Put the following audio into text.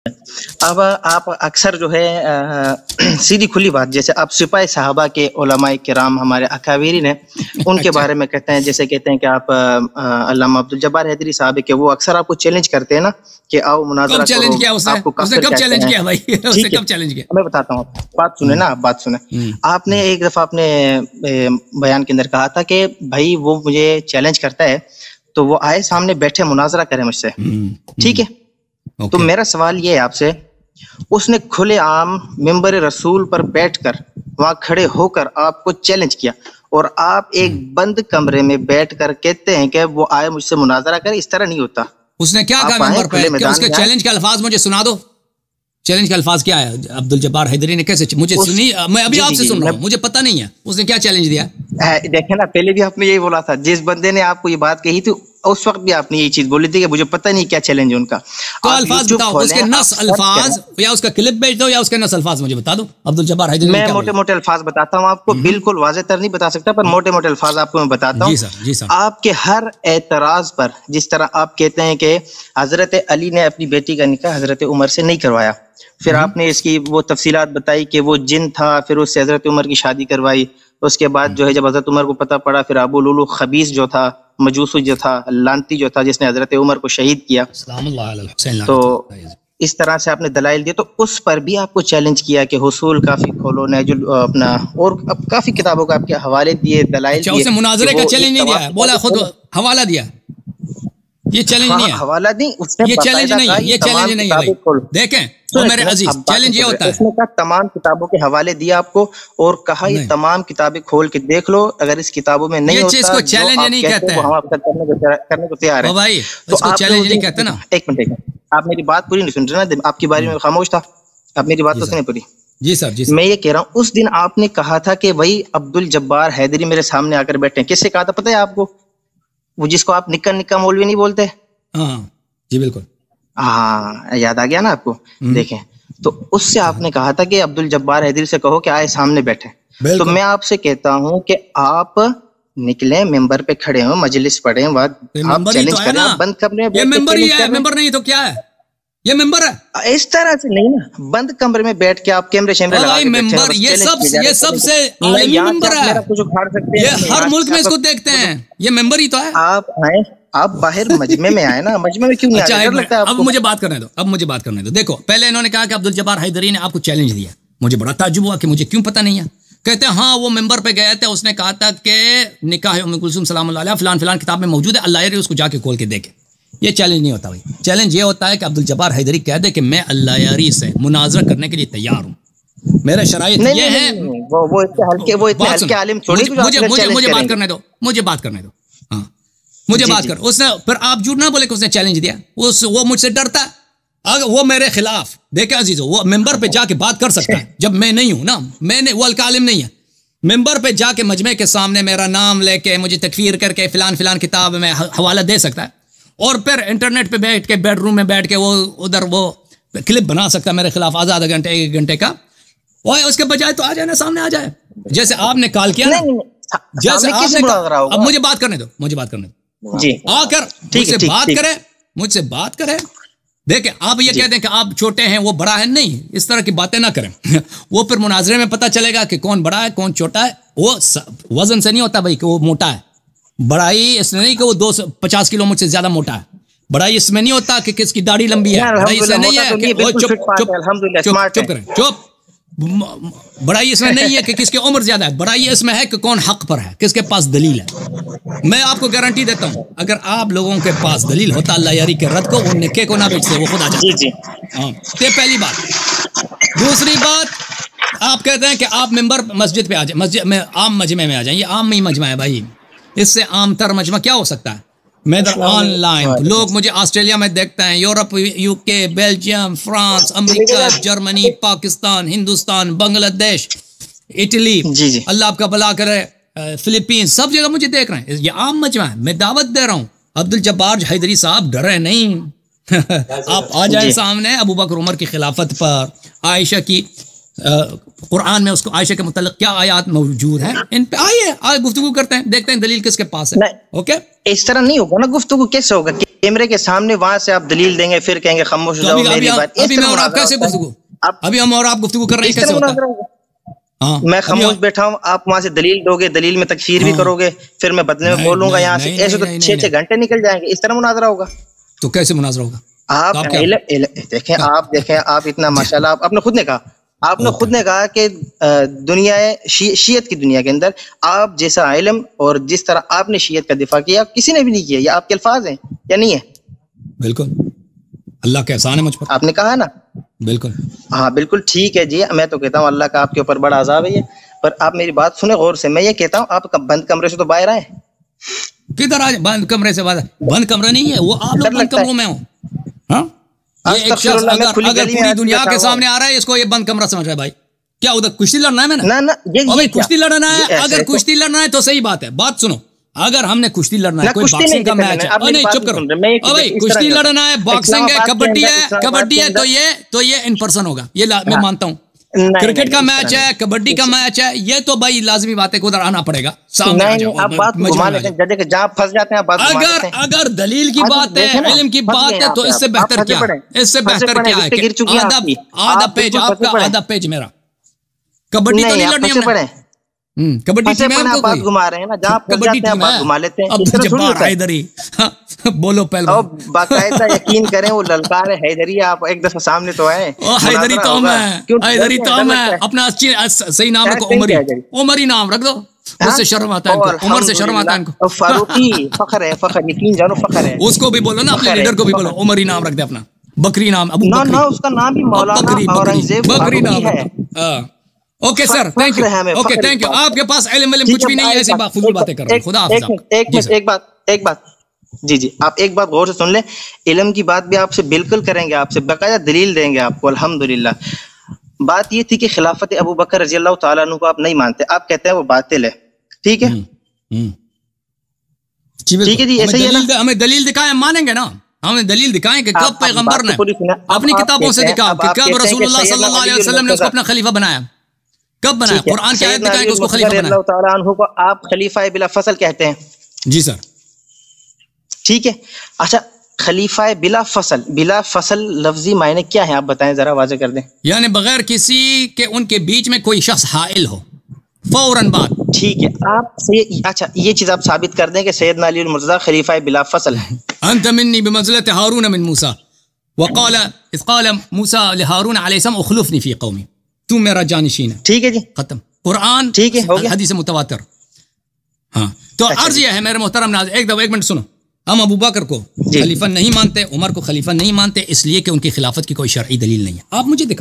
اب آپ اکثر جو ہے سیدھی کھلی بات، جیسے آپ سپاہی صحابہ کے علماء کرام ہمارے اکابرین ہیں ان کے بارے میں کہتے ہیں، جیسے کہتے ہیں کہ آپ علامہ عبدالجبار حیدری صاحب کے وہ اکثر آپ کو چیلنج کرتے ہیں نا کہ آؤ مناظرہ کرو. آپ کو اس نے کب چیلنج کیا بھائی؟ اس نے کب چیلنج کیا؟ میں بتاتا ہوں، بات سنیں نا، آپ بات سنیں. آپ نے ایک دفعہ اپنے بیان کے اندر کہا تھا کہ بھائی وہ مجھے چیلنج کرتا ہے تو وہ آئے سامنے بیٹھے مناظرہ کریں مجھ سے، ٹھیک ہے؟ تو میرا سوال یہ ہے آپ سے، اس نے کھلے عام ممبر رسول پر بیٹھ کر وہاں کھڑے ہو کر آپ کو چیلنج کیا، اور آپ ایک بند کمرے میں بیٹھ کر کہتے ہیں کہ وہ آئے مجھ سے مناظرہ کرے. اس طرح نہیں ہوتا. اس نے کیا کہا ممبر پہ؟ اس کے چیلنج کے الفاظ مجھے سنا دو. چیلنج کا الفاظ کیا ہے؟ عبدالجبار حیدری نے کیسے مجھے سنی؟ میں ابھی آپ سے سن رہا ہوں، مجھے پتہ نہیں ہے اس نے کیا چیلنج دیا. دیکھیں نا، پہلے بھی آپ نے یہی بولا تھا، جس بندے نے آپ کو یہ بات کہی تھی اس وقت بھی آپ نے یہی چیز بولی تھی کہ مجھے پتہ نہیں کیا چیلنج ہے ان کا. تو الفاظ بتاؤ، اس کے نص الفاظ یا اس کا کلپ بھیج دو، یا اس کے نص الفاظ مجھے بتا دو. عبدالجبار حیدری میں موٹے موٹے الفاظ بتاتا ہوں آپ کو، بالکل واضح تر نہیں بتا سکتا، پر موٹے موٹے الفاظ آپ کو میں بتاتا ہوں. جی سر. آپ کے ہر اعتراض پر، جس طرح آپ کہتے ہیں کہ حضرت علی نے اپنی بیٹی کا نکاح حضرت عمر سے نہیں کروایا، پھر آپ نے اس کی وہ تفصیلات بتائی کہ وہ جن تھا، پھر اس سے حضرت عمر کی شادی کروائی. اس کے بعد جو ہے جب حضرت عمر کو پتہ پڑا، پھر ابو لولو خبیث جو تھا، مجوسی جو تھا، لانتی جو تھا، جس نے حضرت عمر کو شہید کیا، تو اس طرح سے آپ نے دلائل دیے. تو اس پر بھی آپ کو چیلنج کیا کہ حصول کافی کھولو نے جو اپنا اور کافی کتابوں کا آپ کے حوالے دیے، دلائل دیے. اس نے مناظرے کا چیلنج نہیں دیا، بولا خود حوالہ دیا. یہ چیلنج نہیں ہے، حوالہ نہیں، یہ چیلنج نہیں ہے، یہ چیلنج نہیں ہے. دیکھیں میرے عزیز، چیلنج یہ ہوتا ہے، اس نے کہا تمام کتابوں کے حوالے دیا آپ کو، اور کہا یہ تمام کتابیں کھول کے دیکھ لو، اگر اس کتابوں میں نہیں ہوتا، یہ چیز کو چیلنج نہیں کہتے ہیں، ہم آپ کرنے کو تیار ہیں. بھائی اس کو چیلنج نہیں کہتے نا. ایک منٹ، آپ میری بات پوری نہیں سن رہے نا، آپ کی باری میں خاموش تھا، آپ میری بات تو سنیں پوری. جی سر. میں یہ کہہ رہا ہوں، اس دن آپ نے کہا تھا کہ بھائی عبدالجبار حیدری میرے سامنے آ کر بیٹھے ہیں. کس سے کہا تھا پتہ ہے آپ کو؟ وہ جس کو آپ نکا نکا مولوی نہیں بولتے. ہاں جی بالکل، ہاں یاد آ گیا نا آپ کو. دیکھیں، تو اس سے آپ نے کہا تھا کہ عبدالجبار حیدری سے کہو کہ آئے سامنے بیٹھے. تو میں آپ سے کہتا ہوں کہ آپ نکلیں، ممبر پہ کھڑے ہوں، مجلس پڑھیں، آپ چیلنج کریں، بند کمرے میں. یہ ممبر ہی ہے، ممبر نہیں تو کیا ہے؟ یہ ممبر ہے. اس طرح سے نہیں نا، بند کمرے میں بیٹھ کے آپ کیمرے شیمرے لگا کے ممبر، یہ سب سے عالمی ممبر ہے. یہ ہر ملک میں اس کو دیکھتے ہیں، یہ ممبر ہی تو ہے. آپ آئیں، آپ باہر مجمع میں آئے نا، مجمع میں کیوں نہیں آئے؟ اب مجھے بات کرنے دو. دیکھو، پہلے انہوں نے کہا کہ عبدالجبار حیدری نے آپ کو چیلنج دیا. مجھے بڑا تعجب ہوا کہ مجھے کیوں پتہ نہیں ہے. کہتے ہیں ہاں وہ ممبر پہ گئے تھے، اس نے کہا تھا کہ نکاح ام کلثوم سلام اللہ علیہا فلان فلان کتاب میں موجود ہے، اللہ یاری اس کو جا کے کھول کے دیکھے. یہ چیلنج نہیں ہوتا بھائی. چیلنج یہ ہوتا ہے کہ عبدالجبار حیدری کہہ دے کہ میں اللہ یاری سے مناظرہ کرنے کے لیے تیار ہوں، میرے شرائط یہ ہیں. مجھے بات کرنے دو. ہاں مجھے بات کر. اس نے پھر آپ جھوٹ نہ بولے کہ اس نے چیلنج دیا. وہ مجھ سے ڈرتا ہے. اگر وہ میرے خلاف، دیکھیں عزیزو، وہ ممبر پہ جا کے بات کر سکتا ہے جب میں نہیں ہوں نا. وہ الکالم نہیں ہے. ممبر پہ جا کے مجمع کے سامنے میرا نام لے کے مجھے تکفیر کر کے فلان فلان کتاب میں حوالہ دے سکتا ہے، اور پھر انٹرنیٹ پہ بیٹھ کے بیڈ روم میں بیٹھ کے وہ ادھر وہ کلپ بنا سکتا ہے میرے خلاف آدھا گھنٹے ایک گھنٹے کا. وہ اس کے بجائے تو آ جائے نا، سامنے آ جائے، جیسے آپ نے کال کیا نا، جیسے آپ نے. اب مجھے بات کرنے دو جی، آ کر مجھ سے بات کرے. دیکھیں آپ یہ کہتے ہیں کہ آپ چھوٹے ہیں وہ بڑا ہے، نہیں، اس طرح کی باتیں نہ کریں. وہ پھر مناظرے میں پتہ چلے گا کہ کون بڑا ہے کون چھوٹا ہے. وہ وزن سے نہیں ہوتا بھائی کہ وہ موٹا ہے. بڑائی اس میں نہیں کہ وہ 250 کلو مجھ سے زیادہ موٹا ہے. بڑائی اس میں نہیں ہوتا کہ کس کی داڑھی لمبی ہے. بڑائی اس میں نہیں ہے کہ چپ کریں، چپ. بڑائی اس میں نہیں ہے کہ کس کی عمر زیادہ ہے. بڑائی اس میں ہے کہ کون حق پر ہے، کس کے پاس دلیل ہے. میں آپ کو گارنٹی دیتا ہوں، اگر آپ لوگوں کے پاس دلیل ہوتا اللہ یاری کے رد کو، وہ نکے کو نہ بیچتے، وہ خود آ جاتے. ہاں یہ پہلی بات. دوسری بات، آپ کہتے ہیں کہ آپ ممبر مسجد پہ آ جائیں، مسجد میں عام مجمع میں آ جائیں. یہ عام ہی مجمع ہے بھائی، اس سے عام تر مجمع کیا ہو سکتا ہے؟ میں ادھر آن لائن لوگ مجھے آسٹریلیا میں دیکھتے ہیں، یورپ، یو کے، بیلجیم، فرانس، امریکہ، جرمنی، پاکستان، ہندوستان، بنگلہ دیش، اٹلی، اللہ آپ کا بھلا کرے، فلپین، سب جگہ مجھے دیکھ رہے ہیں. یہ عام مجمع ہے. میں دعوت دے رہا ہوں، عبدالجبار حیدری صاحب ڈرے نہیں. آپ آ جائیں سامنے. ابو بکر عمر کی خلافت پر، عائشہ کی قرآن میں اس کو عائشہ کے متعلق کیا آیات موجود ہیں، ان پہ آئیے گفتگو کرتے ہیں، دیکھتے ہیں دلیل کس کے پاس ہے. اوکے اس طرح نہیں ہوگا نا، گفتگو کیسے ہوگا؟ کیمرے کے سامنے وہاں سے آپ دلیل دیں گے، پھر کہیں گے خاموش ہو جاؤ میری بات. ابھی میں اور آپ کیسے گفتگو، ابھی ہم اور آپ گفتگو کر رہے ہیں، کیسے ہوتا ہے؟ میں خاموش بیٹھا ہوں، آپ وہاں سے دلیل دو گے، دلیل میں تکفیر بھی کرو گے، پھر میں بدلے میں بولوں گا یہاں سے، ایسے تو 6 گھنٹے نکل جائیں گے. اس طرح مناظرہ ہوگا. تو کیسے مناظرہ ہوگا؟ آپ دیکھیں آپ اتنا ماشاءاللہ آپ نے خود نے کہا کہ دنیا شیعت کی دنیا کے اندر آپ جیسا علم اور جس طرح آپ نے شیعت کا دفاع کیا کسی نے بھی نہیں کیا. یہ آپ کے الفاظ ہیں یا نہیں ہے؟ بالکل، اللہ کا احسان ہے مجھ پر. آپ نے کہا نا. بالکل ہاں بالکل ٹھیک ہے جی. میں تو کہتا ہوں اللہ کا آپ کے اوپر بڑا عذاب ہے یہ. پر آپ میری بات سنیں غور سے. میں یہ کہتا ہوں آپ بند کمرے سے تو باہر آئے. کدھر آج بند کمرے سے باہر؟ بند کمرہ نہیں ہے وہ، آپ لوگ بند کمروں میں ہوں. ہاں ایک شخص اگر پوری دنیا کے سامنے آ رہا ہے، اس کو یہ بند کمرہ سمجھ رہا ہے. بھائی کیا ادھر کشتی لڑنا ہے؟ میں نے کشتی لڑنا ہے. اگر کشتی لڑنا ہے تو صحیح بات ہے. بات سنو، اگر ہم نے کشتی لڑنا ہے، کوئی باکسنگ کا میچ ہے، نہیں چپ کرو بھائی، کشتی لڑنا ہے، باکسنگ ہے، کبڈی ہے تو یہ ان پرسن ہوگا، یہ میں مانتا ہوں. کرکٹ کا میچ ہے، کبڈی کا میچ ہے، یہ تو بھائی لازمی بات ہے کہ ادھر آنا پڑے گا سامنے. اگر دلیل کی بات ہے، علم کی بات ہے، تو اس سے بہتر کیا ہے؟ اس سے بہتر کیا ہے کہ آدھا پیج آپ کا، آدھا پیج میرا. کبڈی تو نہیں لڑنی ہم نے. کبڈی ٹیم ہے، بات گھما رہے ہیں نا، جہاں کبڈی ٹیم ہے. گھما لیتے ہیں. اب جبار حیدری بولو پہلوان، باقاعدہ یقین کریں وہ للکار حیدری. آپ ایک دفعہ سامنے تو آئے. حیدری تو حیدری تو میں اپنا صحیح نام رکھو، عمری نام رکھ دو. اس سے شرم آتا ہے، عمر سے شرم آتا ہے ان کو. فاروقی فخر ہے، فخر یقین جانو فخر ہے. اس کو بھی بولو نا، اپنے لیڈر کو بھی بولو عمری نام رکھ دے اپنا. بکری نام ابو بکری، اس کا نام بھی مولانا اورنگزیب بکری نام ہے. Okay sir, thank you. Okay thank you. آپ کے پاس علم کچھ بھی نہیں ہے، ایسی فضول باتیں کر رہے ہیں. خدا حافظ. ایک بات جی آپ ایک بات غور سے سن لیں. علم کی بات بھی آپ سے بالکل کریں گے، آپ سے باقاعدہ دلیل دیں گے آپ کو. الحمدللہ. بات یہ تھی کہ خلافت ابو بکر رضی اللہ تعالیٰ عنہ کو آپ نہیں مانتے، آپ کہتے ہیں وہ باطل ہے. ٹھیک ہے ٹھیک ہے جی، ایسا ہی ہے نا. ہمیں دلیل دکھائیں، مانیں گے نا. ہمیں دلیل دکھائیں کہ کب پیغمبر نے اپنی کتابوں سے دکھاؤ کہ کب رسول اللہ صلی اللہ علیہ وسلم نے اس کو اپنا خلیفہ بنایا. کب بنایا؟ قرآن کی آیت دکھائیں کہ اس کو خلیفہ بنایا. اللہ تعالیٰ عنہ کو آپ خلیفہ بلا فصل کہتے ہیں. جی سر. ٹھیک ہے. اچھا خلیفہ بلا فصل لفظی معنی کیا ہے آپ بتائیں ذرا، واضح کر دیں. یعنی بغیر کسی کے ان کے بیچ میں کوئی شخص حائل ہو، فوراً بات. ٹھیک ہے. آپ اچھا یہ چیز آپ ثابت کر دیں کہ سیدنا علی المرتضیٰ خلیفہ بلا فصل ہے. انت منی بمنزلت ہارون من موسیٰ وقال اذ قال موسیٰ لہارون علیہ السلام اخلفنی فی قومی. تو میرا جانشین ہے. ٹھیک ہے جی، ختم. قرآن، ٹھیک ہے، حدیث متواتر. ہاں تو عرض یہ ہے میرے محترم ناظرین، ایک منٹ سنو. ہم ابو بکر کو خلیفہ نہیں مانتے، عمر کو خلیفہ نہیں مانتے، اس لیے کہ ان کی خلافت کی کوئی شرعی دلیل نہیں ہے. آپ مجھے دکھاؤ.